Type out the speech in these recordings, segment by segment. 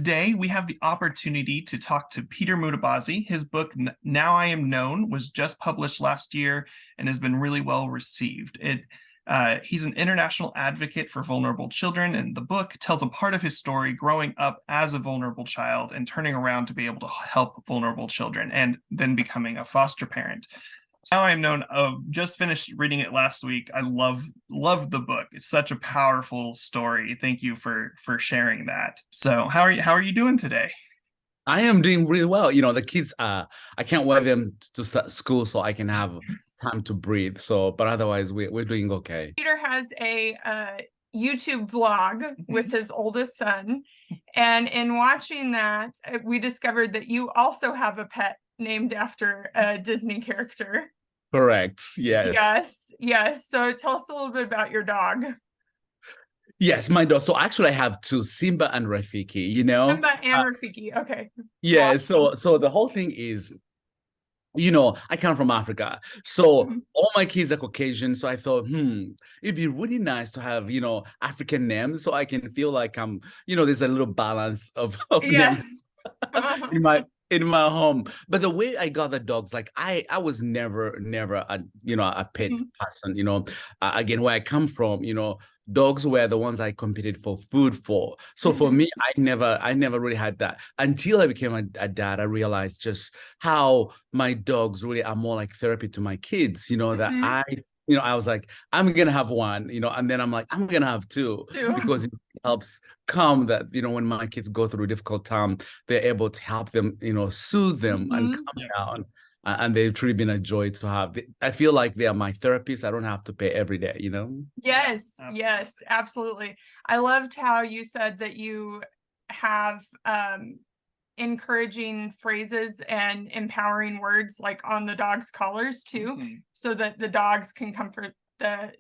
Today, we have the opportunity to talk to Peter Mutabazi. His book, Now I Am Known, was just published last year and has been really well received. He's an international advocate for vulnerable children, and the book tells a part of his story growing up as a vulnerable child and turning around to be able to help vulnerable children and then becoming a foster parent. Now I'm known. Just finished reading it last week. I loved the book. It's such a powerful story. Thank you for sharing that. So how are you doing today? I am doing really well. The kids, I can't wait them to start school so I can have time to breathe. But otherwise, we're doing okay. Peter has a YouTube vlog with his oldest son. And in watching that, we discovered that you also have a pet named after a Disney character. Correct. Yes. Yes. So tell us a little bit about your dog. Yes, my dog. So actually, I have two, Simba and Rafiki. Simba and Rafiki. Okay. Yeah. So the whole thing is, I come from Africa. So all my kids are Caucasian. So I thought, it'd be really nice to have, African names so I can feel like there's a little balance of yes. names in my home. But the way I got the dogs, like I was never a pet person. Again, where I come from, dogs were the ones I competed for food for. So for me, I never really had that until I became a dad. I realized just how my dogs really are more like therapy to my kids. That I was like, I'm gonna have one, and then I'm like, I'm gonna have two because it helps calm that, when my kids go through a difficult time, they're able to help them, soothe them and calm down. And they've truly been a joy to have. I feel like they are my therapists. I don't have to pay every day, Yes, yes, absolutely. I loved how you said that you have encouraging phrases and empowering words like on the dog's collars too, so that the dogs can comfort the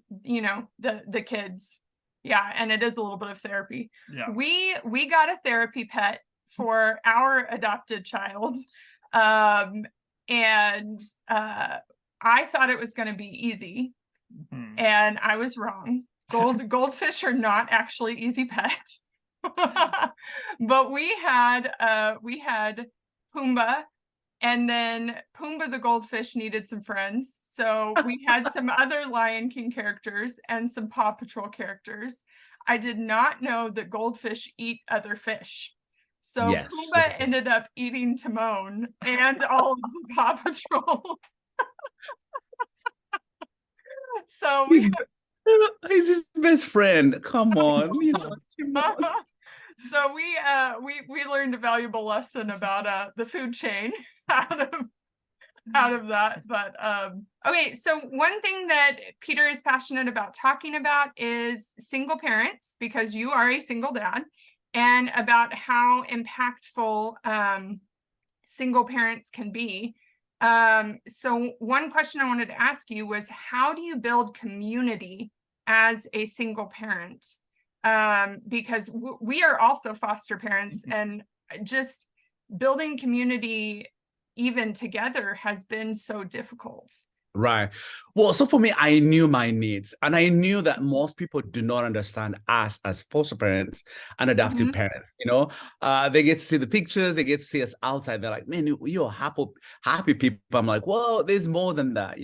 kids. Yeah, and it is a little bit of therapy. Yeah. We got a therapy pet for our adopted child. And I thought it was going to be easy, and I was wrong. Goldfish are not actually easy pets. But we had Pumbaa, and then Pumbaa the goldfish needed some friends. So we had some other Lion King characters and some Paw Patrol characters. I did not know that goldfish eat other fish. So yes. Pumbaa ended up eating Timon and all of the Paw Patrol. So he's his best friend. Come on, So we learned a valuable lesson about the food chain out of that. But okay, so one thing that Peter is passionate about talking about is single parents, because you are a single dad, and about how impactful single parents can be. So one question I wanted to ask you was, how do you build community as a single parent? Because we are also foster parents, and just building community even together has been so difficult. Right. Well, so for me, I knew my needs, and I knew that most people do not understand us as foster parents and adoptive parents. They get to see the pictures, they get to see us outside. They're like, man, you're happy people. I'm like, well, there's more than that.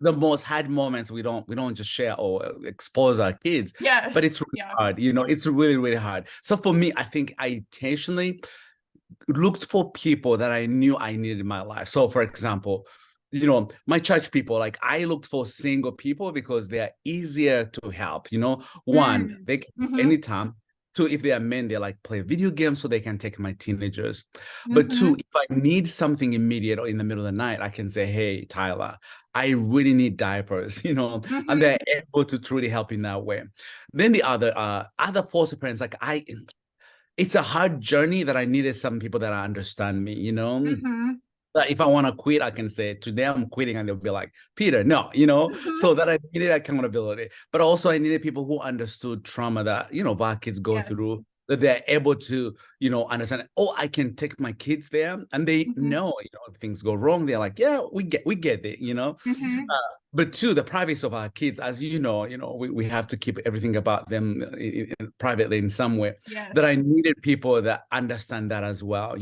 The most hard moments we don't just share or expose our kids. Yes. But it's really hard. It's really, really hard. So for me, I think I intentionally looked for people that I knew I needed in my life. So for example, my church people, like I looked for single people because they are easier to help. One, they can anytime. Two, if they are men, they like play video games so they can take my teenagers. But two, if I need something immediate or in the middle of the night, I can say, hey, Tyler, I really need diapers, and they're able to truly help in that way. Then the other foster parents, like it's a hard journey that I needed some people that understand me, That if I want to quit, I can say today I'm quitting, and they'll be like, Peter, no, so that I needed accountability. But also I needed people who understood trauma that, our kids go through, that they're able to, understand, oh, I can take my kids there, and they know, if things go wrong, they're like, yeah, we get it, but two, the privacy of our kids, as we have to keep everything about them privately in some way. Yes. That I needed people that understand that as well,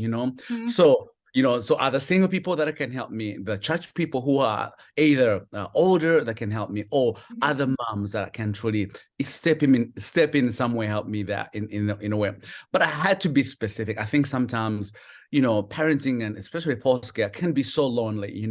so are the single people that can help me, the church people who are either older that can help me, or other moms that can truly step in some way, help me that in a way. But I had to be specific. I think sometimes, parenting, and especially foster care, can be so lonely,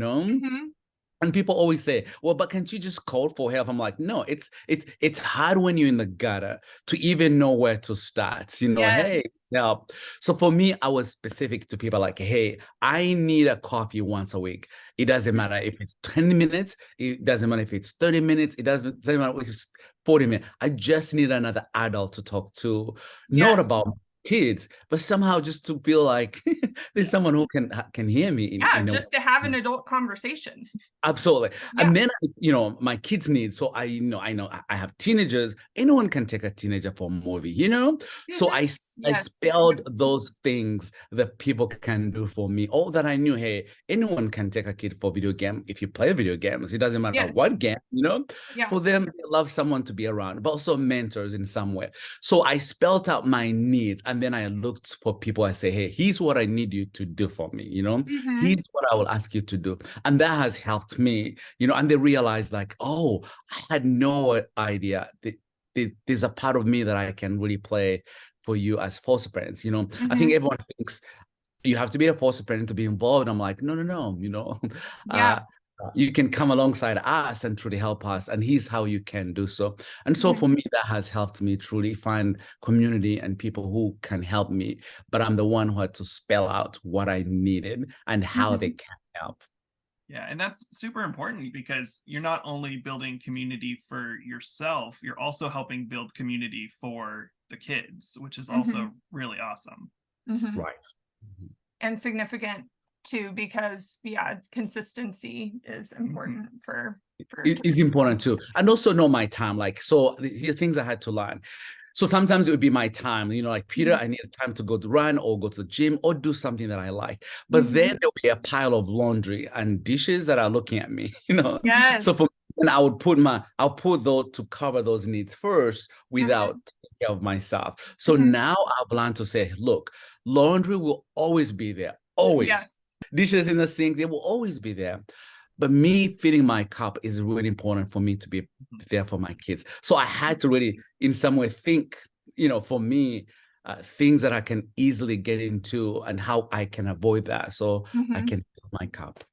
And people always say, well, but can't you just call for help? I'm like, no, it's hard when you're in the gutter to even know where to start, hey, help. So for me, I was specific to people like, hey, I need a coffee once a week. It doesn't matter if it's 10 minutes. It doesn't matter if it's 30 minutes. It doesn't matter if it's 40 minutes. I just need another adult to talk to, not about kids, but somehow just to feel like there's someone who can hear me. Just to have an adult conversation. Absolutely. And then, my kids need, so I know I have teenagers. Anyone can take a teenager for a movie, So I spelled those things that people can do for me. All that I knew, hey, anyone can take a kid for video game. If you play video games, it doesn't matter what game, for them, they love someone to be around, but also mentors in some way. So I spelled out my needs, and then I looked for people. I say, hey, here's what I need you to do for me, here's what I will ask you to do. And that has helped me, and they realized like, oh, I had no idea that there's a part of me that I can really play for you as foster parents. I think everyone thinks you have to be a foster parent to be involved. I'm like, no, you can come alongside us and truly help us, and here's how you can do so. And so for me, that has helped me truly find community and people who can help me, but I'm the one who had to spell out what I needed and how they can help. Yeah, and that's super important, because you're not only building community for yourself, you're also helping build community for the kids, which is also really awesome. Right. And significant too, because consistency is important for it is important too. And also know my time. Like, so the things I had to learn. So sometimes it would be my time, like, Peter, I need time to go to run or go to the gym or do something that I like. But then there'll be a pile of laundry and dishes that are looking at me, Yes. So and I'll put those to cover those needs first without taking care of myself. So now I've learned to say, look, laundry will always be there. Always. Yeah. Dishes in the sink, they will always be there. But me filling my cup is really important for me to be there for my kids. So I had to really, in some way, think, for me, things that I can easily get into and how I can avoid that. So I can fill my cup.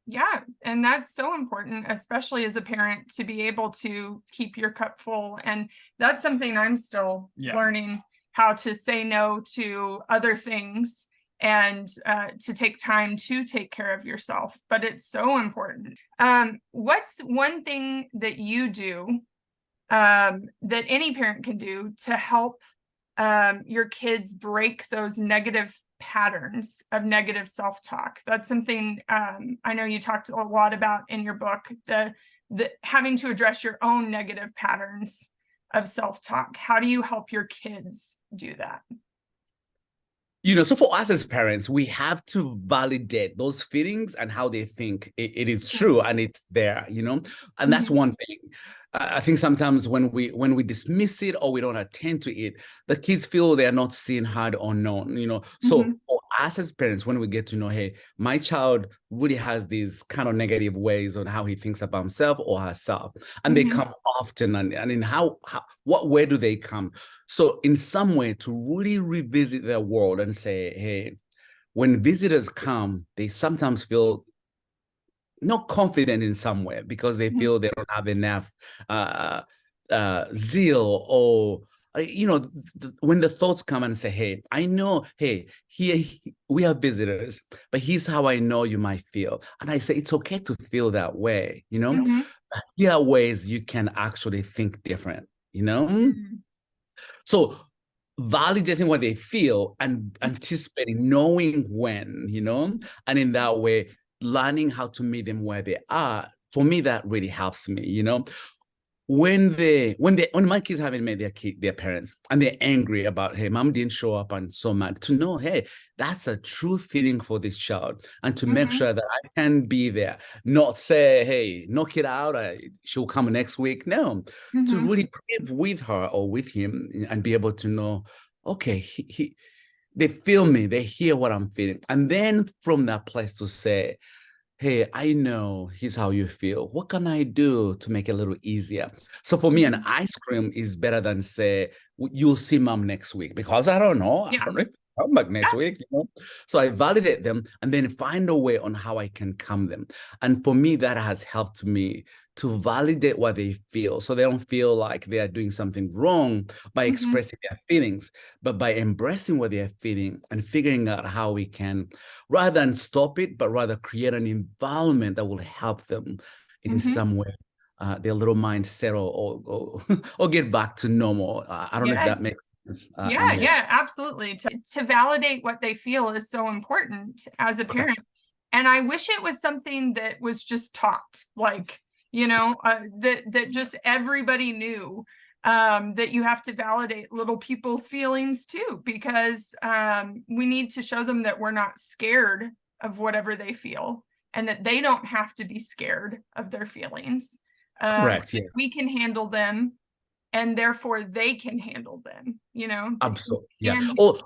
Yeah. And that's so important, especially as a parent, to be able to keep your cup full. And that's something I'm still learning, how to say no to other things and to take time to take care of yourself. But it's so important. What's one thing that you do that any parent can do to help your kids break those negative patterns of negative self-talk? That's something I know you talked a lot about in your book, the having to address your own negative patterns of self-talk. How do you help your kids do that? So for us as parents, we have to validate those feelings and how they think it is true and it's there, and that's one thing. I think sometimes when we dismiss it or we don't attend to it, the kids feel they're not seen, heard, or known, So for us as parents, when we get to know, hey, my child really has these kind of negative ways on how he thinks about himself or herself, and they come often, and in what way do they come? So in some way, to really revisit their world and say, hey, when visitors come, they sometimes feel not confident in some way because they feel they don't have enough zeal, or when the thoughts come and say, hey, I know, hey, here we are visitors, but here's how I know you might feel. And I say, it's okay to feel that way, Here are ways you can actually think different, So validating what they feel and anticipating, knowing when, and in that way, learning how to meet them where they are. For me, that really helps me, when my kids haven't met their parents and they're angry about, hey, mom didn't show up and so mad, to know, hey, that's a true feeling for this child, and to make sure that I can be there, not say, hey, knock it out, she'll come next week. No, to really grieve with her or with him and be able to know, okay, they feel me, they hear what I'm feeling, and then from that place to say, hey, I know here's how you feel. What can I do to make it a little easier? So for me, an ice cream is better than say, you'll see mom next week, because I don't know. I Yeah. don't know if I'll come back next week, you know? So I validate them and then find a way on how I can calm them. And for me, that has helped me to validate what they feel, so they don't feel like they are doing something wrong by expressing their feelings, but by embracing what they're feeling and figuring out how we can, rather than stop it, but rather create an environment that will help them in some way, their little mind settle or get back to normal. I don't know if that Yes. makes sense. Yeah, yeah, absolutely. To validate what they feel is so important as a parent. And I wish it was something that was just taught, like, you know, that just everybody knew, that you have to validate little people's feelings too, because we need to show them that we're not scared of whatever they feel, and that they don't have to be scared of their feelings. Correct. Yeah. We can handle them, and therefore they can handle them, you know. Absolutely. Yeah. And Or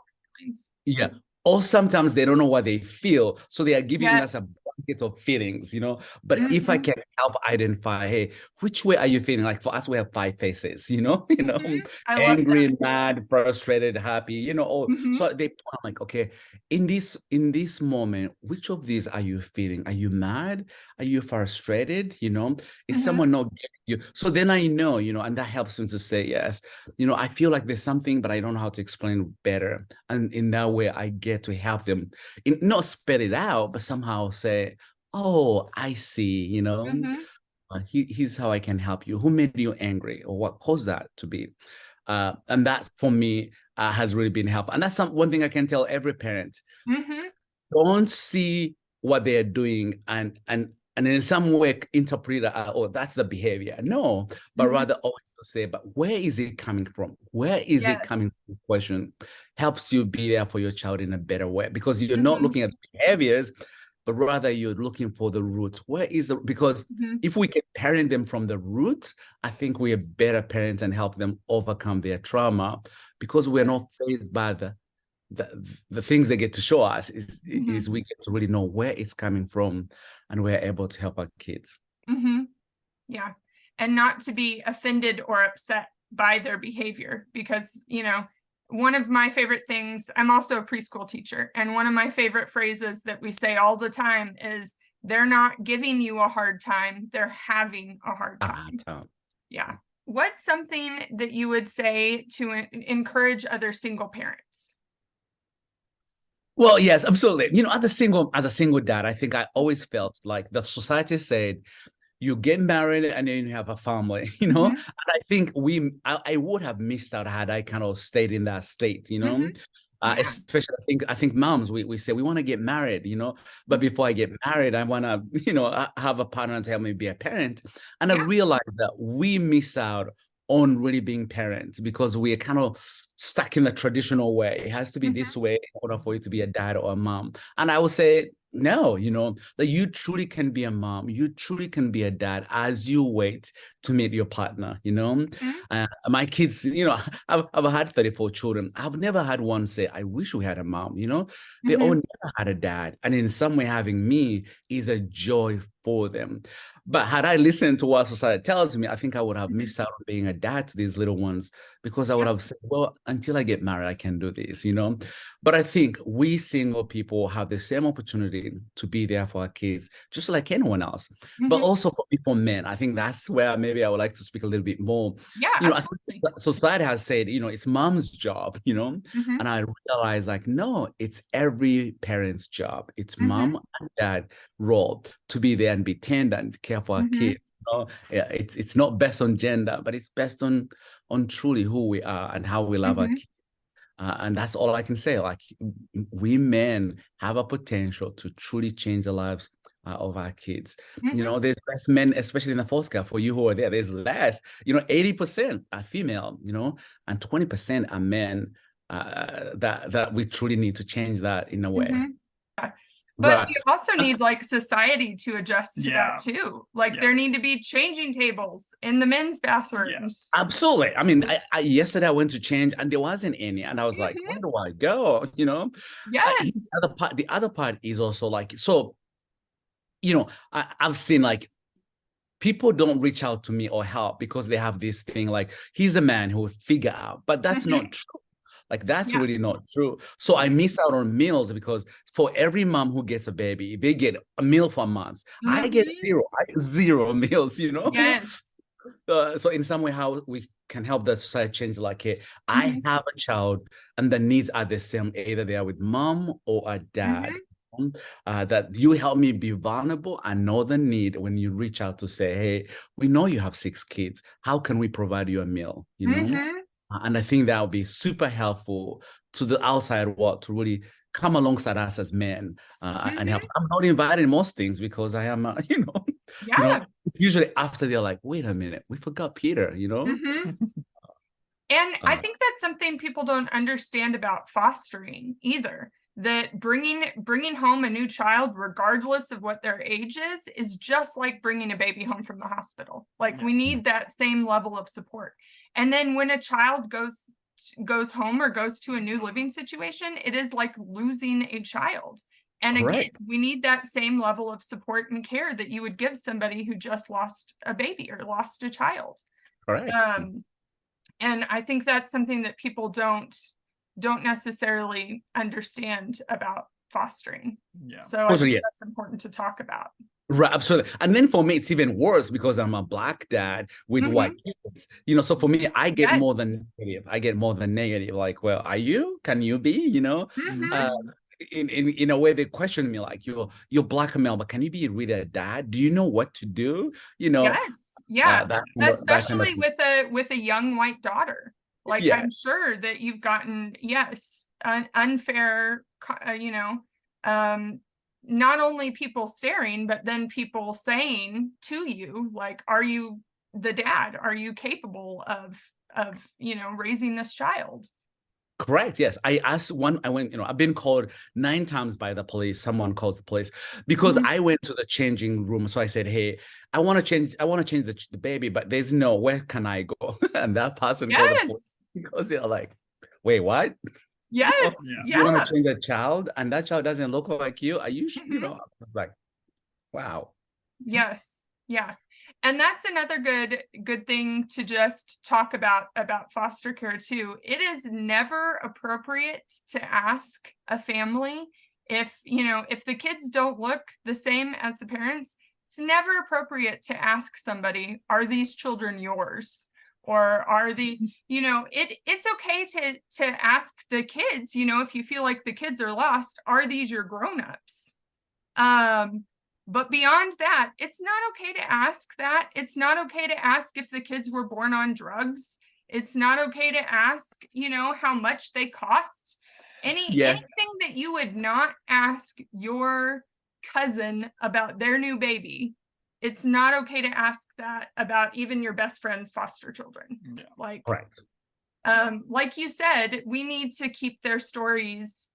yeah. Or sometimes they don't know what they feel, so they are giving us a yes. blanket of feelings, you know. But if I can help identify, hey, which way are you feeling? Like for us, we have 5 faces, you know, I love angry, that. mad, frustrated, happy, you know. Or so they point like, okay, in this moment, which of these are you feeling? Are you mad? Are you frustrated? You know, is someone not getting you? So then I know, you know, and that helps them to say, yes, you know, I feel like there's something, but I don't know how to explain it better. And in that way, I get to help them not spell it out, but somehow say, oh, I see, you know, here's how I can help you. Who made you angry, or what caused that to be? And that for me has really been helpful. And that's one thing I can tell every parent. Don't see what they're doing and in some way interpret that, oh, that's the behavior. No, but rather always to say, but where is it coming from? Where is it coming from? Question helps you be there for your child in a better way, because you're not looking at the behaviors, but rather you're looking for the root. Where is the, because if we can parent them from the root, I think we are better parents and help them overcome their trauma, because we're not faced by the things they get to show us is we get to really know where it's coming from, and we're able to help our kids. Yeah. And not to be offended or upset by their behavior, because, you know, one of my favorite things, I'm also a preschool teacher, and one of my favorite phrases that we say all the time is, they're not giving you a hard time, they're having a hard time. Yeah. What's something that you would say to encourage other single parents? Well, yes, absolutely. You know, as a single dad, I think I always felt like the society said, you get married and then you have a family, you know. And I think I would have missed out had I kind of stayed in that state, you know. Especially I think moms, we say we want to get married, you know, but before I get married, I want to, you know, have a partner to help me be a parent. And I realized that we miss out on really being parents because we are kind of stuck in the traditional way. It has to be this way in order for you to be a dad or a mom. And I would say, no, you know, that you truly can be a mom, you truly can be a dad as you wait to meet your partner, you know. My kids, you know, I've had 34 children. I've never had one say, I wish we had a mom, you know. They all never had a dad. And in some way, having me is a joy for them. But had I listened to what society tells me, I think I would have missed out on being a dad to these little ones, because I would have said, well, until I get married, I can do this, you know. But I think we single people have the same opportunity to be there for our kids, just like anyone else. But also for men, I think that's where maybe I would like to speak a little bit more. Yeah, you know, I think society has said, you know, it's mom's job, you know, and I realized like, no, it's every parent's job. It's mom and dad role to be there and be tender and care for our kids. You know? Yeah, it's not based on gender, but it's based on truly who we are and how we love our kids. And that's all I can say. Like, we men have a potential to truly change the lives of our kids. Mhm. You know, there's less men, especially in the foster care. For you who are there, there's less. You know, 80% are female. You know, and 20% are men. That we truly need to change that in a way. Mhm. But Right. we also need like society to adjust to Yeah. that too. Like Yeah. there need to be changing tables in the men's bathrooms. Yes. Absolutely. I mean, yesterday I went to change and there wasn't any, and I was like, Mhm. where do I go? You know, Yes. the other part is also like, so, you know, I've seen like people don't reach out to me or help because they have this thing like he's a man who will figure out, but that's Mhm. not true. Like that's Yeah. really not true. So I miss out on meals because for every mom who gets a baby, they get a meal for a month. I get Mhm. zero meals, you know? Yes. So in some way, how we can help the society change, like, hey, I Mhm. have a child and the needs are the same, either they are with mom or a dad. Mhm. That you help me be vulnerable and know the need when you reach out to say, hey, we know you have 6 kids. How can we provide you a meal? You know? Mhm. And I think that would be super helpful to the outside world to really come alongside us as men and help. Mhm. I'm not invited in most things because I am, Yeah. it's usually after they're like, wait a minute, we forgot Peter, Mhm. And I Uh, think that's something people don't understand about fostering either. That bringing home a new child, regardless of what their age is just like bringing a baby home from the hospital. Like we need that same level of support. And then when a child goes home or goes to a new living situation, it is like losing a child. And again, Correct. we need that same level of support and care that you would give somebody who just lost a baby or lost a child. Correct. And I think that's something that people don't necessarily understand about fostering. Yeah. So I Also, think yeah. that's important to talk about. Right, absolutely. And then for me, it's even worse because I'm a black dad with white kids. So for me, I get more Yes. than negative. I get more than negative. Like, well, are you? Can you be? Uh, Mhm. in a way, they question me like, you're black and male, but can you be really a dad? Do you know what to do? Yes. Yeah. that kind of Especially thing. with a young white daughter. Like Yeah, I'm sure that you've gotten, yes, an unfair, not only people staring, but then people saying to you, like, are you the dad? Are you capable of raising this child? correct. Yes. I went, I've been called 9 times by the police. Someone calls the police because Mhm. I went to the changing room. So I said, hey, I want to change the baby, but there's where can I go? And that person called the police Yes. because they're like, wait, what? Yes. Yeah. You want Yeah. to change a child and that child doesn't look like you? Are you, Mhm. I was like, wow. Yes. Yeah. And that's another good thing to just talk about foster care too. It is never appropriate to ask a family if the kids don't look the same as the parents, it's never appropriate to ask somebody, are these children yours? Or are it's okay to ask the kids, if you feel like the kids are lost, are these your grown-ups? But beyond that, it's not okay to ask that. It's not okay to ask if the kids were born on drugs. It's not okay to ask, how much they cost. Yes, Anything that you would not ask your cousin about their new baby, it's not okay to ask that about even your best friend's foster children. Yeah. correct. Like you said, we need to keep their stories.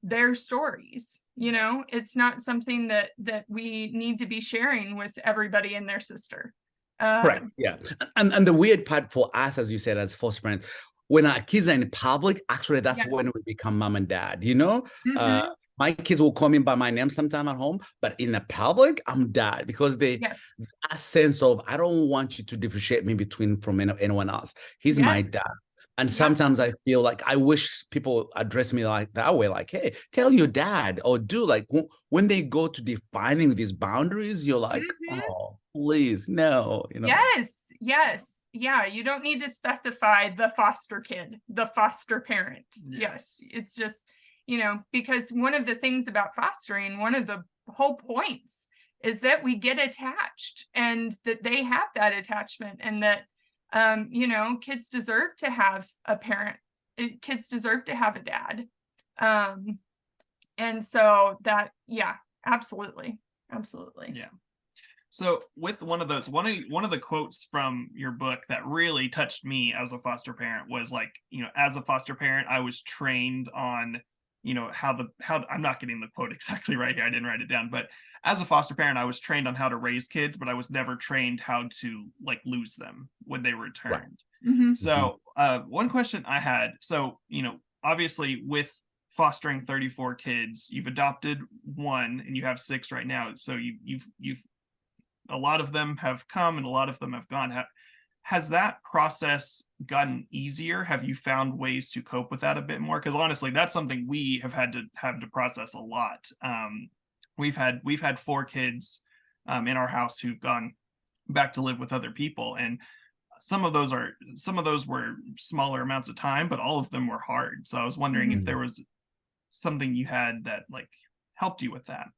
It's not something that we need to be sharing with everybody and their sister. Correct. Yeah. And the weird part for us, as you said, as foster parents, when our kids are in public, actually, that's Yes. when we become mom and dad. Mhm. My kids will call me by my name sometime at home, but in the public, I'm dad because they Yes. a sense of I don't want you to differentiate me from anyone else. He's my Yes. dad. And Yeah. sometimes I feel like I wish people address me like that way, like, hey, tell your dad, or do like when they go to defining these boundaries, you're like, Mhm. oh, please, no, Yes. Yes. Yeah. You don't need to specify the foster kid, the foster parent. Yes. It's just, because one of the things about fostering, one of the whole points is that we get attached and that they have that attachment and that, kids deserve to have a parent. Kids deserve to have a dad. And so that, yeah, absolutely. Absolutely. Yeah. So with one of those, one of the quotes from your book that really touched me as a foster parent was like, as a foster parent, I was trained on, how I'm not getting the quote exactly right here. I didn't write it down, but as a foster parent, I was trained on how to raise kids, but I was never trained how to like lose them when they Right. returned. Mhm. So one question I had, so obviously with fostering 34 kids, you've adopted one and you have six right now. So you've a lot of them have come and a lot of them have gone. Has that process gotten easier? Have you found ways to cope with that a bit more? Because honestly, that's something we have to process a lot. We've had four kids in our house who've gone back to live with other people, and some of those were smaller amounts of time, but all of them were hard. So I was wondering if Mhm. there was something you had that like helped you with that.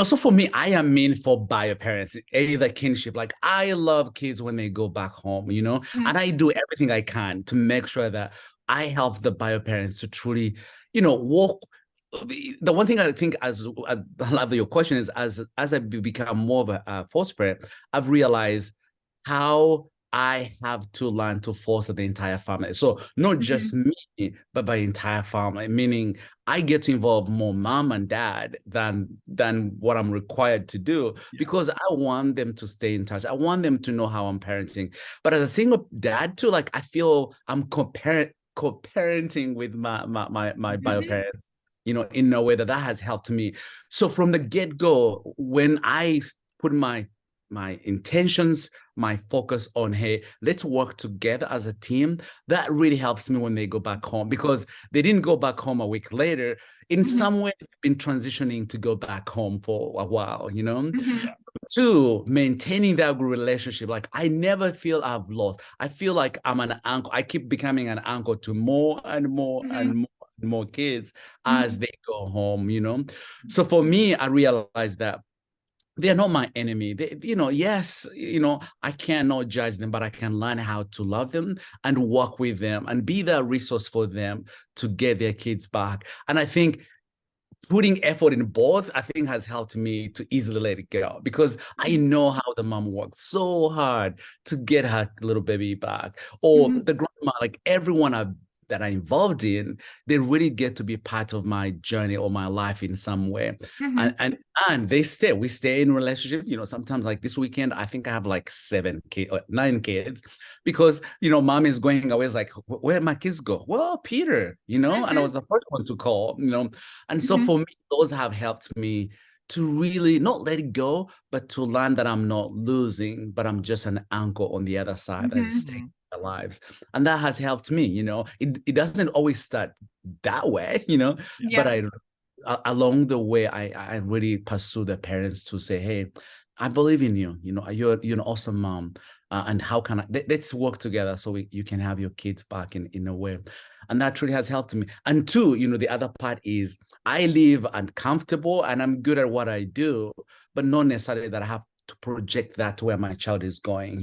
So for me, I am mean for bio parents, either kinship. Like I love kids when they go back home, Mhm. and I do everything I can to make sure that I help the bio parents to truly, walk. The one thing I think, as I love your question, is as I become more of a foster parent, I've realized how I have to learn to foster the entire family. So not just Mhm. me, but my entire family, meaning I get to involve more mom and dad than what I'm required to do, Yeah. because I want them to stay in touch. I want them to know how I'm parenting. But as a single dad too, like I feel I'm co-parenting with my bio Mhm. parents, in a way that has helped me. So from the get-go, when I put my intentions, my focus on, hey, let's work together as a team, that really helps me when they go back home, because they didn't go back home a week later. In Mhm. some way, they've been transitioning to go back home for a while. Mhm. Yeah. Two, maintaining that good relationship. Like I never feel I've lost. I feel like I'm an uncle. I keep becoming an uncle to more and more Mhm. and more and more kids as Mhm. they go home. So for me, I realized that they're not my enemy. Yes, I cannot judge them, but I can learn how to love them and work with them and be that resource for them to get their kids back. And I think putting effort in both, I think, has helped me to easily let it go, because I know how the mom worked so hard to get her little baby back, or Mhm. the grandma, like everyone that I involved in, they really get to be part of my journey or my life in some way. Mhm. And we stay in relationship. Sometimes like this weekend, I think I have like 9 kids, because mom is going away. It's like, where my kids go? Well, Peter, and I Mhm. was the first one to call. And so Mhm. for me, those have helped me to really not let it go, but to learn that I'm not losing, but I'm just an anchor on the other side that is Mhm. staying Mhm. in their lives. And that has helped me. It doesn't always start that way, but Yes. along the way, I really pursue the parents to say, hey, I believe in you. You're an awesome mom. And how can let's work together so you can have your kids back in a way. And that truly has helped me. And two, the other part is I live uncomfortable and I'm good at what I do, but not necessarily that I have to project that to where my child is going.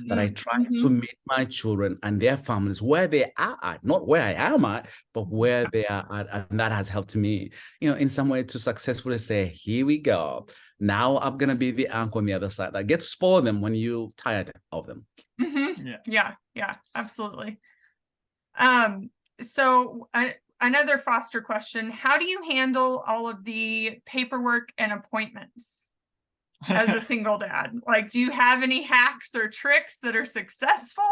That I Mhm. try to Mhm. meet my children and their families where they are at, not where I am at, but where they are at. And that has helped me, in some way to successfully say, here we go. Now I'm going to be the uncle on the other side. I get to spoil them when you're tired of them. Mhm. Yeah. Yeah. Yeah. Absolutely. Um, so another foster question, how do you handle all of the paperwork and appointments as a single dad? Like, do you have any hacks or tricks that are successful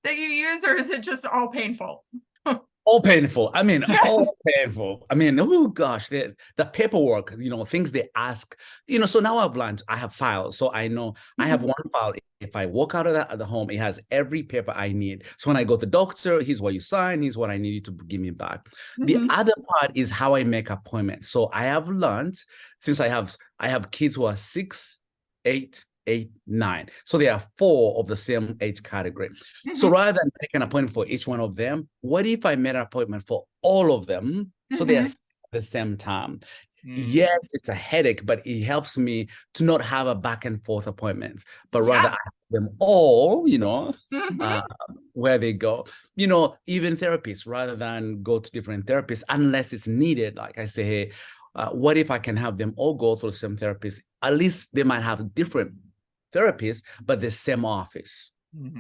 that you use, or is it just all painful? All painful. I mean, Yeah. all painful. I mean, oh gosh, the paperwork, things they ask, so now I've learned, I have files. So I know I have Mhm. one file. If I walk out of the home, it has every paper I need. So when I go to the doctor, here's what you sign, here's what I need you to give me back. The Mhm. other part is how I make appointments. So I have learned, since I have kids who are 6, 8, 8, 9. So there are 4 of the same age category. So Mhm. rather than make an appointment for each one of them, what if I made an appointment for all of them so they are Mhm. at the same time? Mm. Yes, it's a headache, but it helps me to not have a back and forth appointments, but rather Yeah. I have them all, Mhm. uh, where they go. Even therapists, rather than go to different therapists, unless it's needed. Like I say, hey, what if I can have them all go through the same therapist? At least they might have different therapists, but the same office.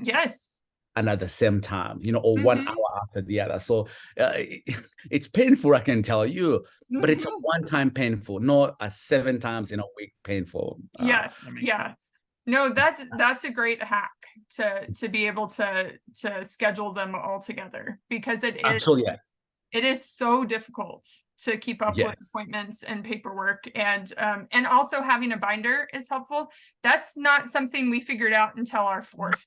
Yes. And at the same time, or 1 hour after the other. So it's painful, I can tell you, but it's a one-time painful, not a 7 times in a week painful. Yes, yes. No, that's a great hack to be able to schedule them all together, because Absolutely, yes. it is so difficult to keep up with appointments and paperwork, and also having a binder is helpful. That's not something we figured out until our 4th.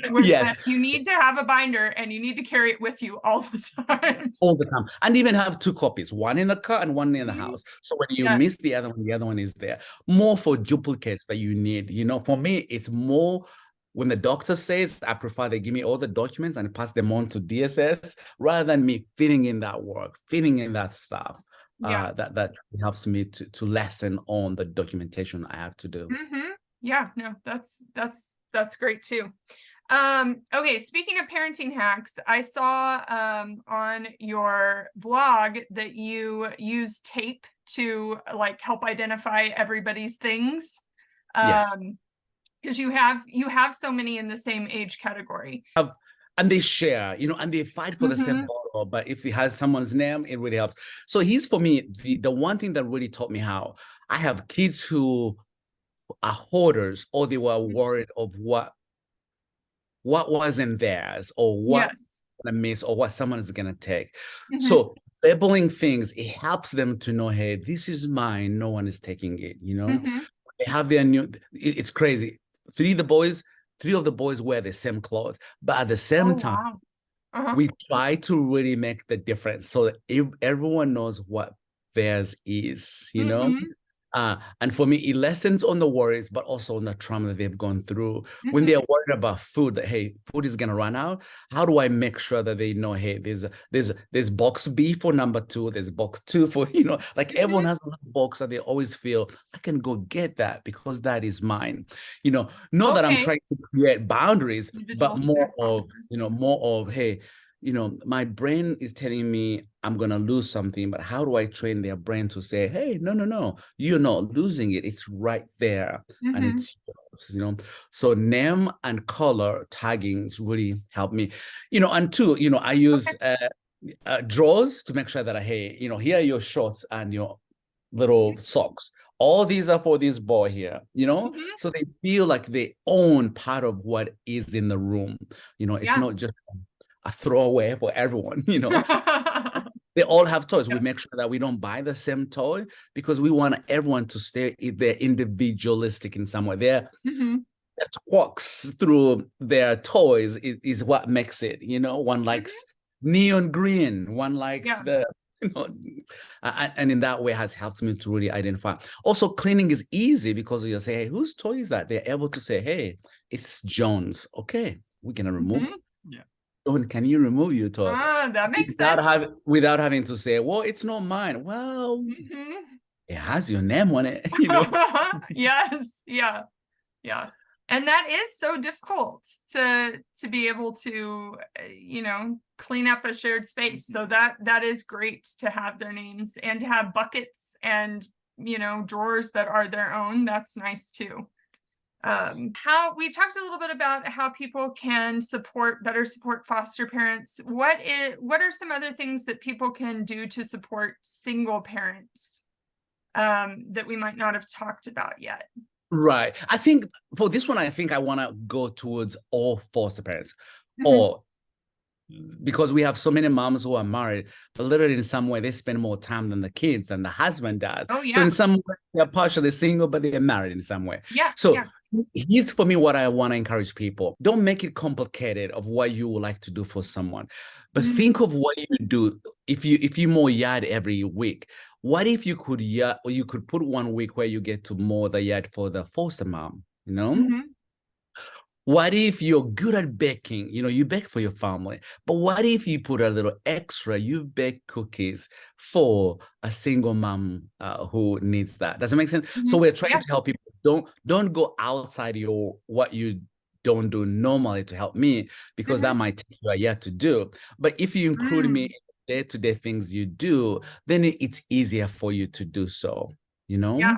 That you need to have a binder and you need to carry it with you all the time. All the time. And even have 2 copies, one in the car and one in the house. So when you miss the other one is there. More for duplicates that you need. For me, it's more when the doctor says, I prefer they give me all the documents and pass them on to DSS rather than me fitting in that work, fitting in that stuff. That helps me to lessen on the documentation I have to do. Yeah, no, that's great too. Okay, speaking of parenting hacks, I saw on your vlog that you use tape to like help identify everybody's things. Because you have so many in the same age category. And they share, and they fight for the same bottle, but if it has someone's name, it really helps. So here's for me, the one thing that really taught me how. I have kids who are hoarders, or they were worried of what wasn't theirs, or what gonna miss, or what someone is gonna take. So labeling things, it helps them to know, hey, this is mine, no one is taking it. They have their new. It's crazy. 3 of the boys wear the same clothes, but at the same time, we try to really make the difference so that everyone knows what theirs is. And for me, it lessens on the worries, but also on the trauma that they've gone through. When they're worried about food, that, hey, food is going to run out. How do I make sure that they know, hey, there's box B for number 2, there's box 2 for, everyone has a little box that they always feel, I can go get that because that is mine. Not that I'm trying to create boundaries, but more of, hey, my brain is telling me I'm going to lose something, but how do I train their brain to say, hey, no, you're not losing it. It's right there and it's yours, So name and color tagging really helped me, and 2, I use drawers to make sure that, hey, here are your shorts and your little socks. All these are for this boy here, so they feel like they own part of what is in the room. It's not just a throwaway for everyone. They all have toys. We make sure that we don't buy the same toy because we want everyone to stay their individualistic in some way. Their walks through their toys is what makes it. One likes neon green, one likes the and in that way has helped me to really identify. Also, cleaning is easy because you say, hey, whose toy is that? They're able to say, hey, it's John's. Okay, we're gonna remove it. Can you remove your toy? That makes sense. Without having to say, well, it's not mine. Well, it has your name on it. Yes, yeah. And that is so difficult to be able to, clean up a shared space. So that is great to have their names and to have buckets and, drawers that are their own. That's nice too. How we talked a little bit about how people can better support foster parents. What are some other things that people can do to support single parents that we might not have talked about yet? Right. I think for this one, I want to go towards all foster parents, or because we have so many moms who are married, but literally in some way they spend more time than the kids than the husband does. So in some way they're partially single, but they're married in some way. Here's for me what I want to encourage people. Don't make it complicated of what you would like to do for someone, but think of what you do. If you mow yard every week, what if you could put 1 week where you get to mow the yard for the foster mom, What if you're good at baking? You bake for your family. But what if you put a little extra? You bake cookies for a single mom who needs that. Does it make sense? So we're trying to help people. Don't go outside what you don't do normally to help me, because that might take you a year to do. But if you include me in the day-to-day things you do, then it's easier for you to do so, you know? Yeah.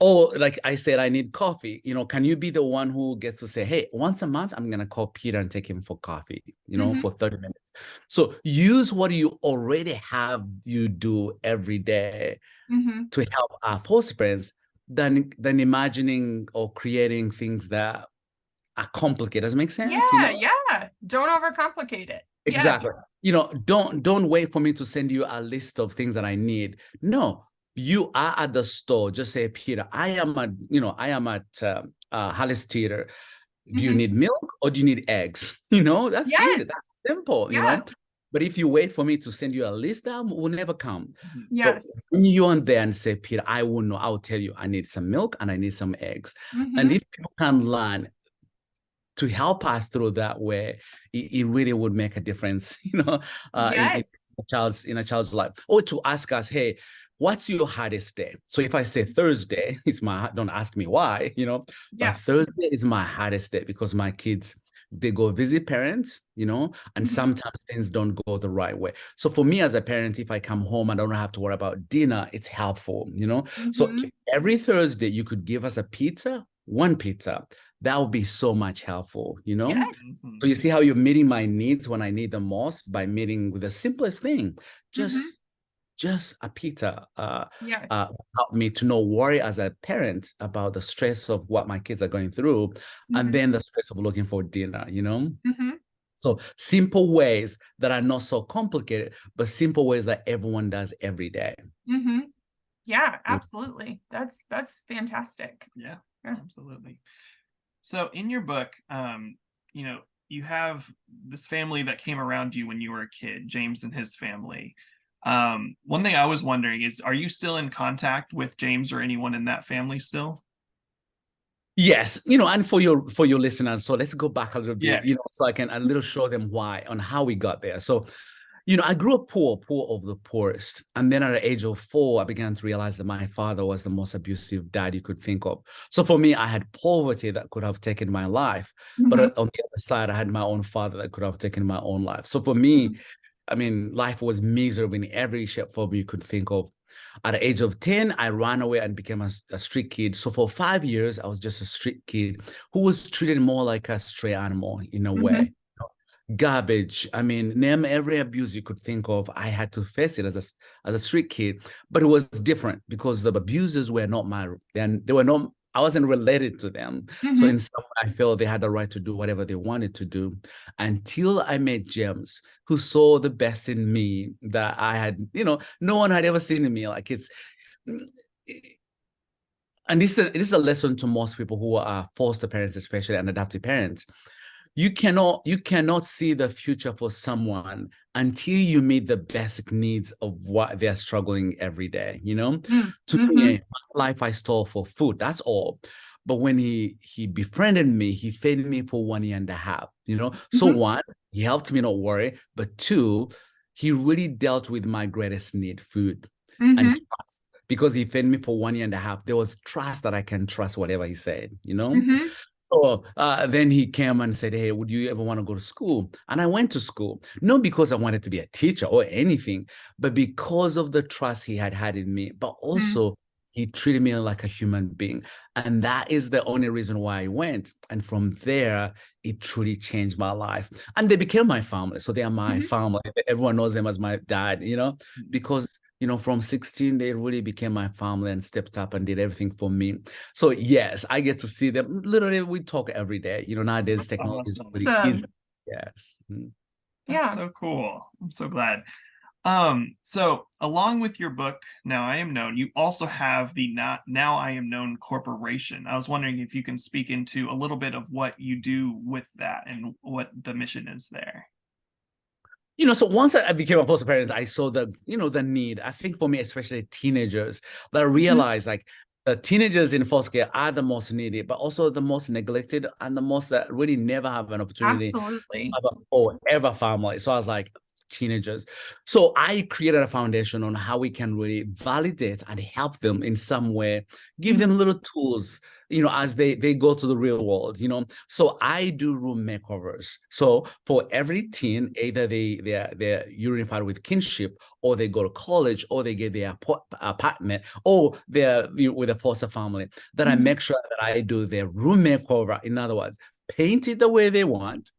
Or like I said, I need coffee. Can you be the one who gets to say, hey, once a month, I'm going to call Peter and take him for coffee, for 30 minutes. So use what you already have you do every day to help our foster parents than imagining or creating things that are complicated. Does it make sense? Yeah. Don't overcomplicate it. Exactly. Don't wait for me to send you a list of things that I need. No, you are at the store. Just say, Peter, I am at Hollis Theater. Do you need milk or do you need eggs? That's easy. Yes. That's simple, Yeah. But if you wait for me to send you a list, that will never come. Yes. But when you're on there and say, Peter, I will know. I'll tell you, I need some milk and I need some eggs. And if people can learn to help us through that way, it really would make a difference, Yes. in a child's life. Or to ask us, hey, what's your hardest day? So if I say Thursday, don't ask me why, but Thursday is my hardest day because my kids, they go visit parents, and sometimes things don't go the right way. So for me as a parent, if I come home and I don't have to worry about dinner, it's helpful, So if every Thursday you could give us one pizza, that would be so much helpful, Yes. So you see how you're meeting my needs when I need them most by meeting with the simplest thing, just a pizza. Yes. Help me to not worry as a parent about the stress of what my kids are going through, and then the stress of looking for dinner, So simple ways that are not so complicated, but simple ways that everyone does every day. Yeah, absolutely. That's fantastic. Yeah, absolutely. So in your book, you have this family that came around you when you were a kid, James and his family. One thing I was wondering is, are you still in contact with James or anyone in that family still? Yes, and for your listeners, so let's go back a little bit, so I can a little show them on how we got there. So, I grew up poor of the poorest. And then at the age of 4, I began to realize that my father was the most abusive dad you could think of. So for me, I had poverty that could have taken my life. But on the other side, I had my own father that could have taken my own life. So for me, life was miserable in every shape form you could think of. At the age of 10, I ran away and became a street kid. So for 5 years, I was just a street kid who was treated more like a stray animal in a way. Garbage. Name every abuse you could think of. I had to face it as a street kid, but it was different because the abusers were not they were not. I wasn't related to them. So in some way, I felt they had the right to do whatever they wanted to do until I met James, who saw the best in me that I had, no one had ever seen in me. Like and this is a lesson to most people who are foster parents, especially, and adoptive parents. You cannot see the future for someone until you meet the basic needs of what they're struggling every day, To me, my life I stole for food, that's all. But when he befriended me, he fed me for 1.5 years, So 1, he helped me not worry, but 2, he really dealt with my greatest need, food and trust. Because he fed me for 1.5 years, there was trust that I can trust whatever he said, So then he came and said, hey, would you ever want to go to school? And I went to school, not because I wanted to be a teacher or anything, but because of the trust he had in me, but also he treated me like a human being. And that is the only reason why I went. And from there, it truly changed my life. And they became my family. So they are my family. Everyone knows them as my dad, because, from 16, they really became my family and stepped up and did everything for me. So yes, I get to see them. Literally, we talk every day. Nowadays, technology is really easy. Yes. That's so cool. I'm so glad. So along with your book, Now I Am Known, you also have the Now I Am Known Corporation. I was wondering if you can speak into a little bit of what you do with that and what the mission is there. So once I became a foster parent, I saw the need. I think for me, especially teenagers, that I realized like the teenagers in foster care are the most needed, but also the most neglected and the most that really never have an opportunity to have a forever family. So I was like, teenagers. So I created a foundation on how we can really validate and help them in some way, give them little tools as they go to the real world, So I do room makeovers. So for every teen, either they're unified with kinship, or they go to college, or they get their apartment, or they're with a foster family, that I make sure that I do their room makeover. In other words, paint it the way they want.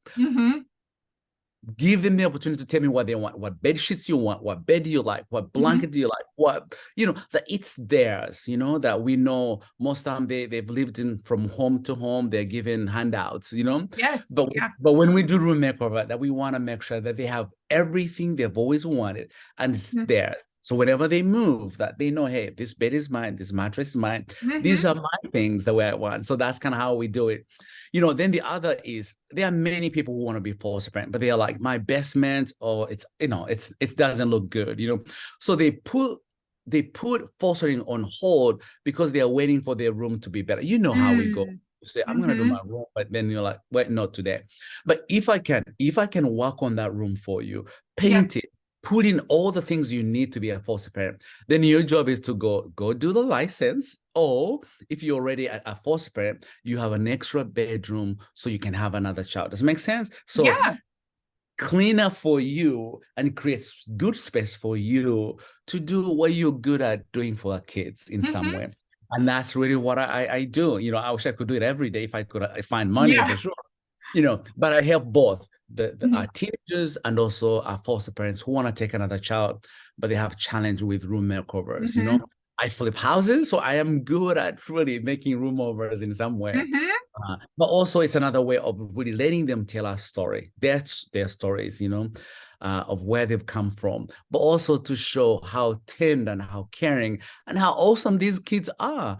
Give them the opportunity to tell me what they want, what bed sheets you want, what bed do you like, what blanket do you like, what, that it's theirs, that we know most time they've lived in from home to home, they're given handouts, Yes. But, Yeah. but when we do room makeover, that we want to make sure that they have everything they've always wanted and it's theirs. So whenever they move, that they know, hey, this bed is mine, this mattress is mine, these are my things the way I want. So that's kind of how we do it. Then the other is, there are many people who want to be foster parent, but they are like, my best man, or it doesn't look good, So they put fostering on hold because they are waiting for their room to be better. You know how we go. You say, I'm going to do my room, but then you're like, wait, not today. But if I can work on that room for you, paint it, put in all the things you need to be a foster parent, then your job is to go do the license. Or if you're already a foster parent, you have an extra bedroom so you can have another child. Does it make sense? So cleaner for you and creates good space for you to do what you're good at doing for our kids in some way. And that's really what I do. I wish I could do it every day if I could find money for sure. But I help both our teenagers and also our foster parents who want to take another child, but they have challenge with room makeovers. I flip houses, so I am good at really making room overs in some way. But also it's another way of really letting them tell our story, their stories, of where they've come from, but also to show how tender and how caring and how awesome these kids are,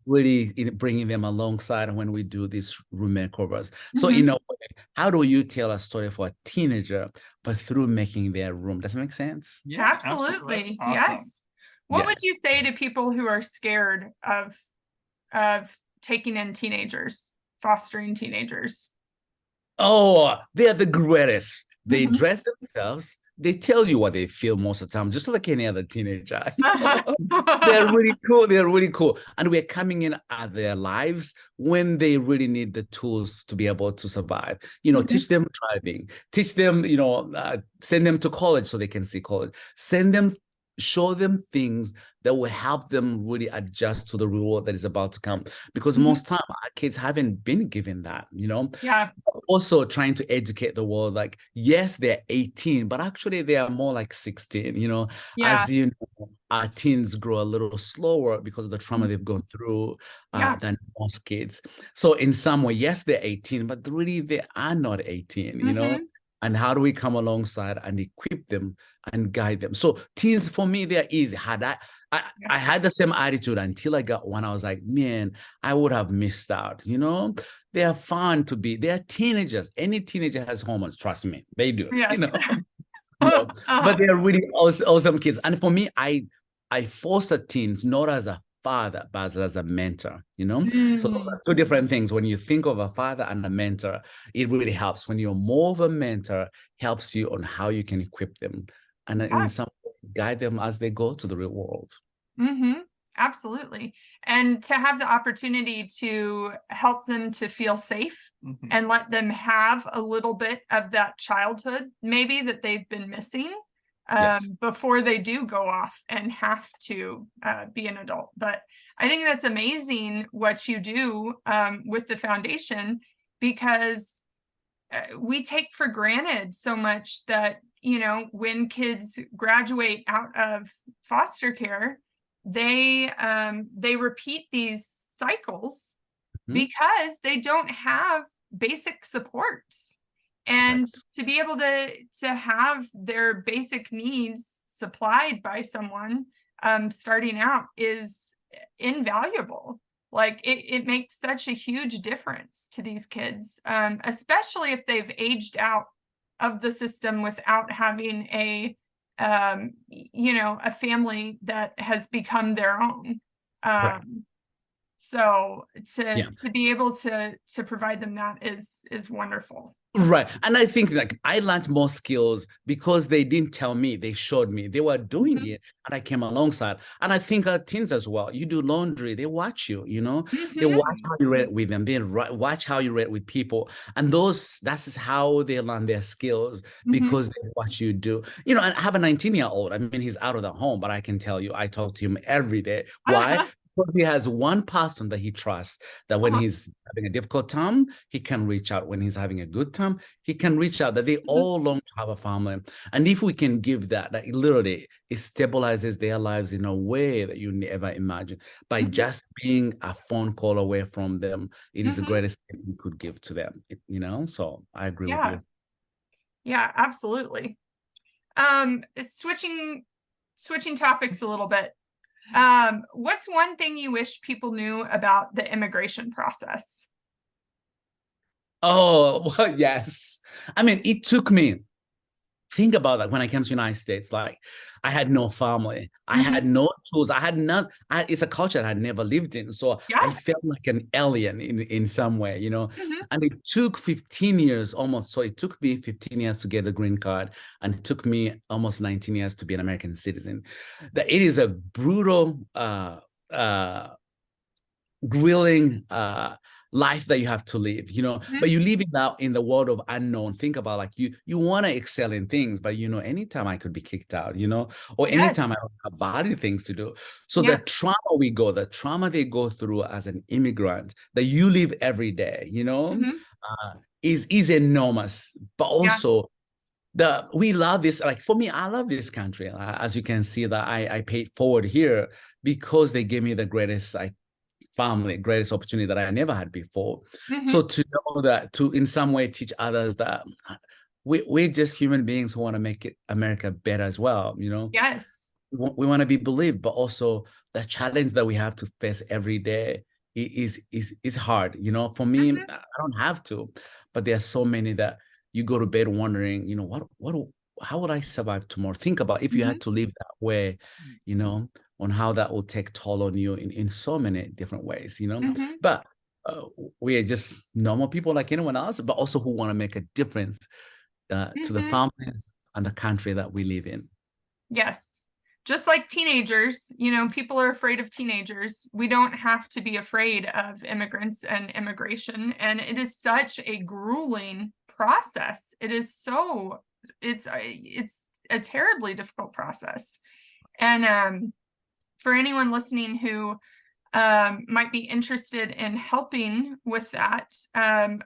really bringing them alongside when we do these room makeovers. So how do you tell a story for a teenager, but through making their room? Does it make sense? Yeah, absolutely. Awesome. Yes. What would you say to people who are scared of taking in teenagers, fostering teenagers? Oh, they're the greatest. They dress themselves. They tell you what they feel most of the time, just like any other teenager. They're really cool. They're really cool. And we're coming in at their lives when they really need the tools to be able to survive. Teach them driving, teach them, send them to college so they can see college, show them things that will help them really adjust to the real world that is about to come. Because most time our kids haven't been given that, Also trying to educate the world, like, yes, they're 18, but actually they are more like 16, As you know, our teens grow a little slower because of the trauma they've gone through than most kids. So in some way, yes, they're 18, but really they are not 18, And how do we come alongside and equip them and guide them? So teens, for me, they're easy. I had the same attitude until I got one. I was like, man, I would have missed out. They are fun to be. They are teenagers. Any teenager has hormones. Trust me, they do. Yes. But they are really awesome kids. And for me, I foster teens not as a father, but as a mentor. So those are two different things. When you think of a father and a mentor, it really helps. When you're more of a mentor, helps you on how you can equip them and in some way guide them as they go to the real world. Absolutely. And to have the opportunity to help them to feel safe and let them have a little bit of that childhood, maybe that they've been missing before they do go off and have to be an adult. But I think that's amazing what you do with the foundation, because we take for granted so much that, when kids graduate out of foster care, they repeat these cycles because they don't have basic supports. And to be able to have their basic needs supplied by someone starting out is invaluable. Like it makes such a huge difference to these kids, especially if they've aged out of the system without having a family that has become their own. So to be able to provide them that is wonderful. Right. And I think like I learned more skills because they didn't tell me, they showed me. They were doing Mhm. it and I came alongside. And I think our teens as well, you do laundry, they watch you, they Mhm. watch how you react with them, watch how you react with people. And that's just how they learn their skills Mhm. because they watch you do. And I have a 19-year-old. I mean, he's out of the home, but I can tell you, I talk to him every day. Why? Because he has one person that he trusts that when Uh-huh. he's having a difficult time, he can reach out. When he's having a good time, he can reach out. That they Mhm. all long to have a family. And if we can give that literally it stabilizes their lives in a way that you never imagine. By Mhm. just being a phone call away from them, it is the Mhm. greatest gift we could give to them. So I agree with Yeah. you. Yeah, absolutely. Switching topics a little bit. What's one thing you wish people knew about the immigration process? Oh, well, yes. I mean, it took me think about that when I came to the United States. Like, I had no family, I had Mhm. no tools, I had not. It's a culture that I never lived in, so I Yeah. felt like an alien in some way. Mhm. And it took 15 years almost. So it took me 15 years to get a green card, and it took me almost 19 years to be an American citizen. That it is a brutal, uh, grilling life that you have to live. Mhm. But you live in the world of unknown. Think about like you want to excel in things, but anytime I could be kicked out, or anytime I Yes. don't have body things to do. So Yeah. the trauma they go through as an immigrant that you live every day, Mhm. is enormous. But Yeah. also we love this. Like for me, I love this country. As you can see that I paid forward here because they gave me the greatest family, greatest opportunity that I never had before. Mhm. So to know that, to in some way teach others that we're just human beings who want to make America better as well. Yes. We want to be believed, but also the challenge that we have to face every day is hard. For me, Mhm. I don't have to, but there are so many that you go to bed wondering, how would I survive tomorrow? Think about if you Mhm. had to live that way, on how that will take toll on you in so many different ways. Mhm. But we are just normal people like anyone else, but also who want to make a difference to the Mhm. families and the country that we live in. Yes. Just like teenagers, people are afraid of teenagers. We don't have to be afraid of immigrants and immigration. And it is such a grueling process. It's a terribly difficult process. And for anyone listening who might be interested in helping with that,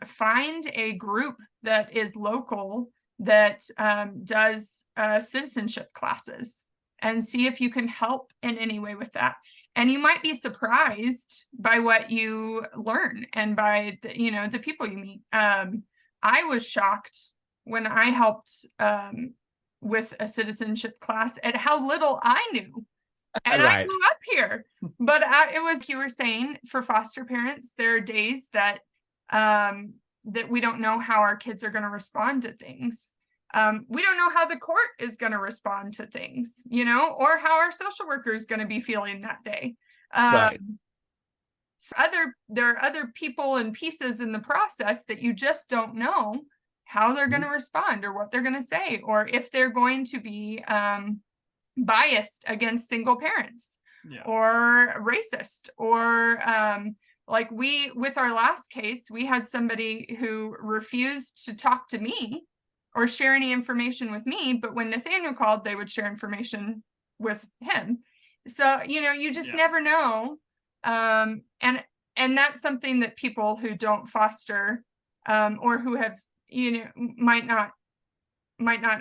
find a group that is local that does citizenship classes and see if you can help in any way with that. And you might be surprised by what you learn and by the people you meet. I was shocked when I helped with a citizenship class at how little I knew, and I Right. grew up here. But it was like you were saying, for foster parents, there are days that that we don't know how our kids are going to respond to things. We don't know how the court is going to respond to things, or how our social worker is going to be feeling that day. Right. So there are other people and pieces in the process that you just don't know how they're going to respond or what they're going to say, or if they're going to be biased against single parents, Yeah. or racist, or like with our last case, we had somebody who refused to talk to me or share any information with me, but when Nathaniel called, they would share information with him. So you just never know. And that's something that people who don't foster or who have might not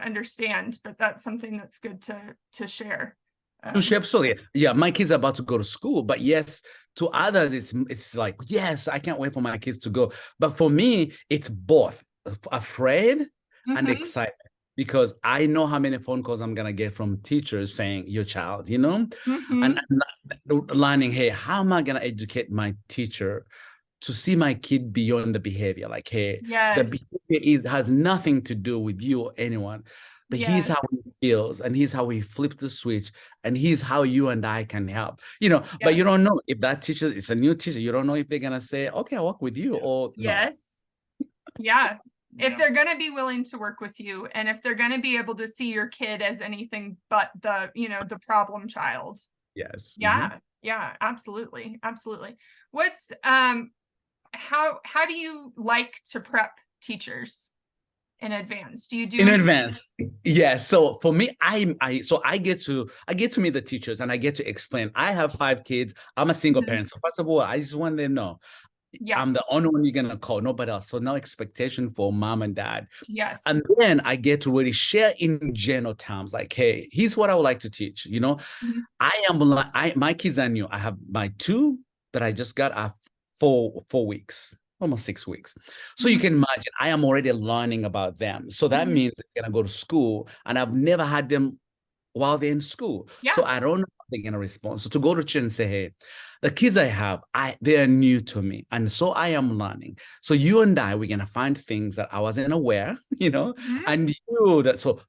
understand, but that's something that's good to share. Absolutely. Yeah, my kids are about to go to school, but yes, to others, it's like, yes, I can't wait for my kids to go. But for me, it's both afraid and Mhm. excited because I know how many phone calls I'm gonna get from teachers saying your child, Mhm. and learning, hey, how am I gonna educate my teacher to see my kid beyond the behavior? Like, hey, the Yes. behavior has nothing to do with you or anyone, but here's Yes. how he feels, and here's how he flips the switch, and here's how you and I can help. But you Yes. don't know if that teacher is a new teacher. You don't know if they're gonna say, "Okay, I'll work with you," or no. Yes. Yeah. if they're going to be willing to work with you, and if they're going to be able to see your kid as anything but the, the problem child. Yes. Yeah. Yeah, absolutely. Absolutely. What's, how do you like to prep teachers in advance? Do you do in anything? advance? Yeah. So for me, I get to meet the teachers and I get to explain. I have 5 kids. I'm a single parent. So first of all, I just want them to know Yeah. I'm the only one you're gonna call, nobody else. So no expectation for mom and dad. Yes. And then I get to really share in general terms, like, hey, here's what I would like to teach. My kids are new. I have my 2 that I just got are 4 weeks, almost 6 weeks. So you can imagine I am already learning about them. So that means they're gonna go to school, and I've never had them while they're in school. Yeah. So I don't know how they're gonna respond. So to go to church and say, hey, the kids I have, they are new to me. And so I am learning. So you and we're gonna find things that I wasn't aware, and so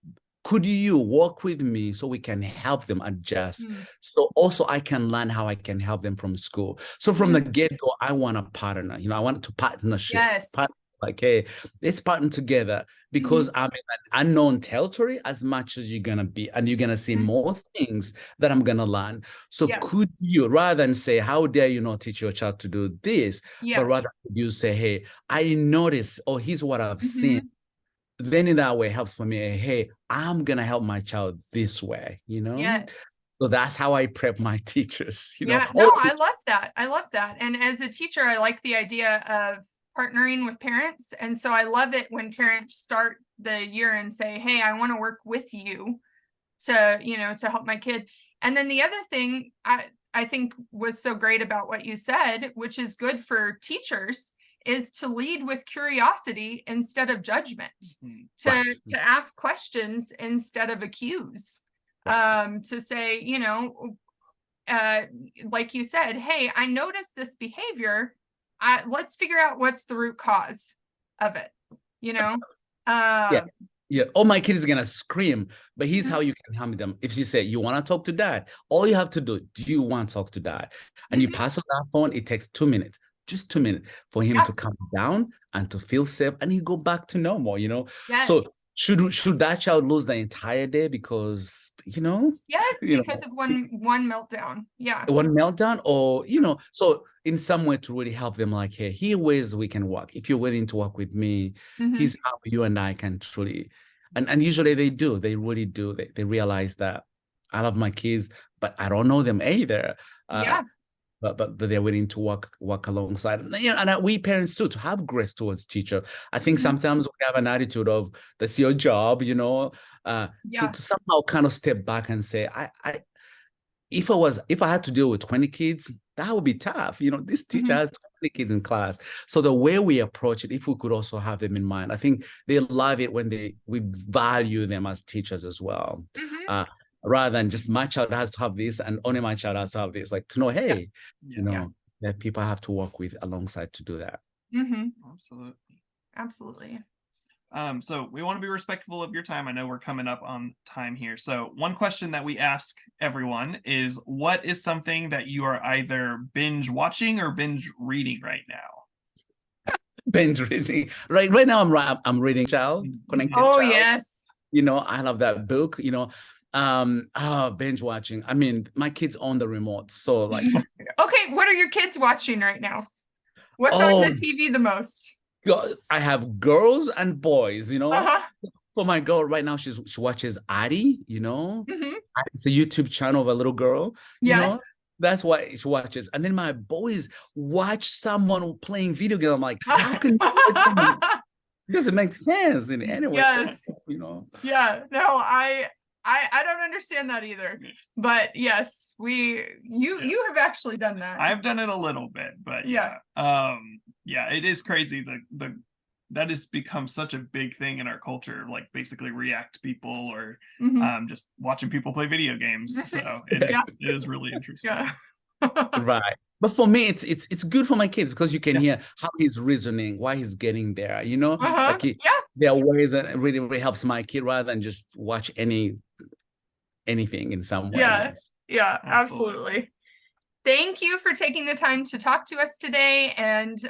could you work with me so we can help them adjust? So also I can learn how I can help them from school. So from the get-go, I want a partner, I want to partnership. Yes. Like, hey, let's partner together, because I'm in an unknown territory as much as you're going to be, and you're going to see more things that I'm going to learn. So could you, rather than say, how dare you not teach your child to do this, but rather you say, hey, I noticed, or here's what I've seen. Then in that way, it helps for me, hey, I'm going to help my child this way, Yes. So that's how I prep my teachers, Yeah, no, I love that. I love that. And as a teacher, I like the idea of partnering with parents. And so I love it when parents start the year and say, hey, I want to work with you to, to help my kid. And then the other thing I think was so great about what you said, which is good for teachers, is to lead with curiosity instead of judgment, to ask questions instead of accuse, to say, like you said, hey, I noticed this behavior. Let's figure out what's the root cause of it, Yeah. Oh, my kid is gonna scream, but here's how you can help them. If you say you want to talk to dad, all you have to do you want to talk to dad? And you pass on that phone. It takes 2 minutes, just 2 minutes, for him to calm down and to feel safe, and he go back to normal. Yes. So should that child lose the entire day because yes, because of one meltdown? One meltdown, or so in some way to really help them, like, hey, here ways we can work. If you're willing to work with me, here's how you and I can truly, and usually they really do. They realize that I love my kids, but I don't know them either. But they're willing to work alongside. And we parents too, to have grace towards teacher. I think sometimes we have an attitude of, that's your job, to somehow kind of step back and say, if I had to deal with 20 kids, that would be tough. This teacher has 20 kids in class. So the way we approach it, if we could also have them in mind, I think they love it when we value them as teachers as well. Rather than just my child has to have this and only my child has to have this, like, to know, hey, that people have to work with alongside to do that. Absolutely. So we want to be respectful of your time. I know we're coming up on time here. So one question that we ask everyone is, what is something that you are either binge watching or binge reading right now? Binge reading. Right now I'm reading Child, Connected Child. Yes. I love that book, binge watching. I mean, my kids own the remote, so like. Okay, what are your kids watching right now? What's on the TV the most? I have girls and boys, For my girl right now, she watches Addie, It's a YouTube channel of a little girl. Yes. That's why she watches. And then my boys watch someone playing video game. I'm like, how can you watch someone? It doesn't make sense in any way. Yes. Yeah. No, I don't understand that either, but yes, you have actually done that. I've done it a little bit, but it is crazy. That has become such a big thing in our culture, like basically react people or just watching people play video games. So it is really interesting. Right. But for me, it's good for my kids because you can hear how he's reasoning, why he's getting there, there are ways that it really, really helps my kid rather than just watch anything in some way. Yeah, absolutely. Thank you for taking the time to talk to us today. And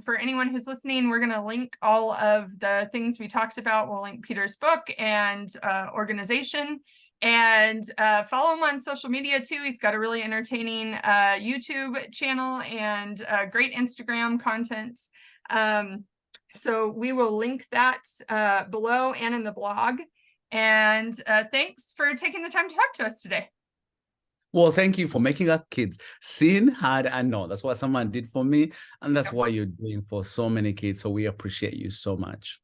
for anyone who's listening, we're going to link all of the things we talked about. We'll link Peter's book and organization. And follow him on social media too. He's got a really entertaining YouTube channel and great Instagram content. So we will link that below and in the blog. And thanks for taking the time to talk to us today. Well, thank you for making our kids seen, heard, and know. That's what someone did for me. And that's what you're doing for so many kids. So we appreciate you so much.